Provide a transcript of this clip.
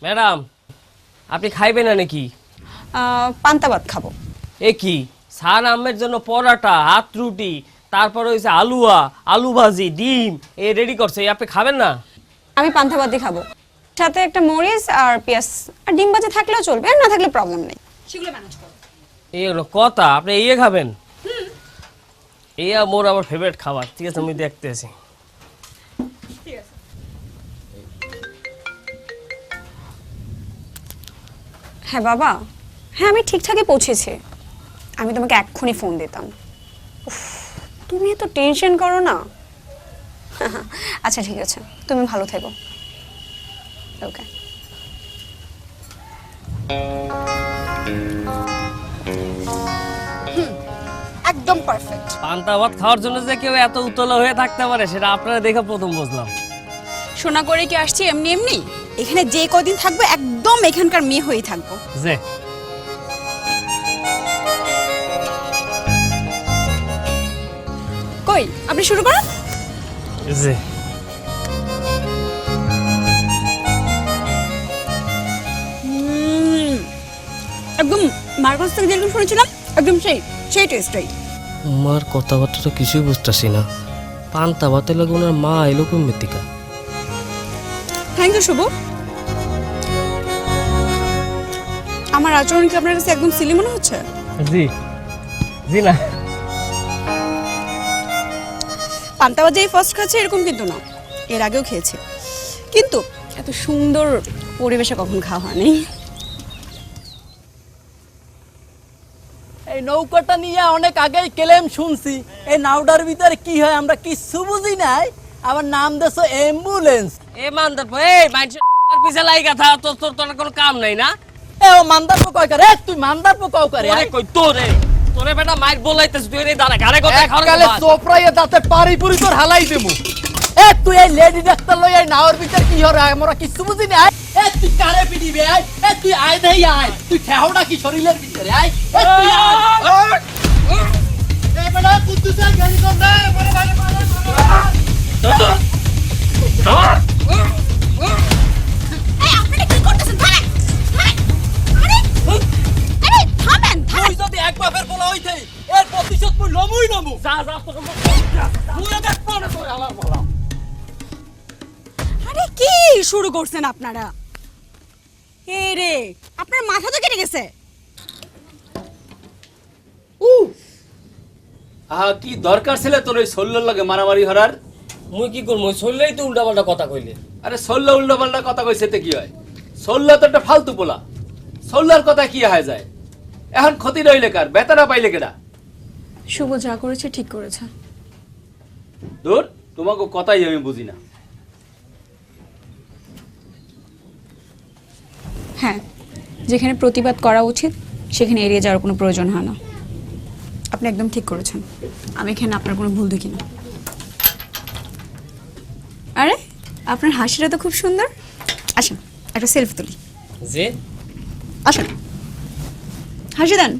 Madam, আপনি খাইবেন না নাকি? পান্তা ভাত খাবো। এ কি, সার আমের জন্য পরাটা, হাত রুটি, তারপর হয়েছে আলুয়া, আলু ভাজি, ডিম এ রেডি করছে, আপনি খাবেন না? আমি পান্তা ভাতই খাবো, সাথে একটা মরিচ আর পেঁয়াজ আর ডিম ভাজি থাকলেও চলবে, আর না থাকলে প্রবলেম নেই, সেগুলো ম্যানেজ করো। এই হলো কথা, আপনি ইয়ে খাবেন? ইয়া মোর আমার ফেভারিট খাবার। ঠিক আছে, আমি দেখতেছি। হ্যাঁ বাবা, হ্যাঁ আমি ঠিকঠাকই পৌঁছেছি। আমি তোমাকে এক্ষুনি ফোন দিতাম। উফ, তুমি এত টেনশন করো না। আচ্ছা ঠিক আছে, তুমি ভালো থেকো। ওকে। একদম পারফেক্ট। পান্তা ভাত খাওয়ার জন্য যে কেউ এত উতলা হয়ে থাকতে পারে সেটা আপনারা দেখে প্রথম বুঝলাম। সোনা করে কি আসছি এমনি এমনি? এখানে যে কদিন থাকবো একদম এখানকার মেয়ে হয়েই থাকবো। যে কই আপনি শুরু করুন। যে একদম মার্কস থেকে যেরকম শুনেছিলাম একদম সেই টেস্টটাই। আমার কথাবার্তা তো কিছুই বুঝতেছি না। পান্তা ভাতে লাগে ওনার মা এলো কোন মৃত্তিকা? থ্যাংক ইউ শুভ। আমার আচরণ কি আপনার কাছে একদম সিলি মনে হচ্ছে? জি জি না, পান্তা ভাত যেই ফার্স্ট খাচ্ছে এরকম কিন্তু না, এর আগেও খেয়েছি, কিন্তু এত সুন্দর পরিবেশে কখন খাওয়া হয়নি। এই নৌকাটা নিয়ে অনেক আগেই ক্লেম শুনছি, এই নাওটার ভিতরে কি হয় আমরা কিচ্ছু বুঝি নাই, আবার নাম দেছো অ্যাম্বুলেন্স। এ মানদার এই মাইন্ড পিছে লাগা থা, তোর তোর তোর কোনো কাম নাই না? এ ও মান্দার পো কয় করে, তুই মান্দার পো কও করে? আরে কই তোরে তোরে বেটা মাইর বলাইতেছ তুই রে দাঁড়া ঘাড়ে কথা খাওয়ার কালে চোপড়াইয়ে দাঁতে পারি পুরি তোর হালাই দেবো। এ তুই এই লেডি ডাক্তার লই এই নাওর ভিতর কি হরে আমরা কিচ্ছু বুঝি নাই। এ তুই কারে পিডিবে আয়, এ তুই আয় দেই আয়, তুই ঠেহড়া কি শরীরের ভিতরে আয়, এ তুই আয়। এ বেটা কুদ্দুসের গাড়ি কর না, বড় ভাই মারে। এই আপনি কি করতেছেন? থামেন আরে আরে থামেন। তুই যদি এক বাপের বলা হইতে এর প্রতিশোধ মুই লমুই নমু। যা যা তোকে তুই দেখ পড়ে তোর আমার বলা। আরে কি শুরু করছেন আপনারা? এ রে আপনার মাথা তো কেটে গেছে। আহা কি দরকার ছিল তোর ওই শল্যর লাগে মারামারি হরার? মুই কি করব? চললেই তো উল্টাপাল্টা কথা কইলে। আরে শল্য উল্টো পাল্টা কথা কইছে তে কি হয়? শল্য তো একটা ফালতু পোলা, শল্যর কথা কি হয় যায়? এখন ক্ষতি রইলে কার, বেতারা পাইলে কেডা? শুভ যা করেছে ঠিক করেছে। দূর, তোমাকে কথাই আমি বুঝি না। হ্যাঁ, যেখানে প্রতিবাদ করা উচিত সেখানে এড়িয়ে যাওয়ার কোনো প্রয়োজন হয় না। আপনি একদম ঠিক করেছেন, আমি এখানে আপনার কোনো ভুল দেখি না। আরে আপনার হাসিটা তো খুব সুন্দর। আসেন একটা সেলফি তুলি। যে আসেন হাসি দেন।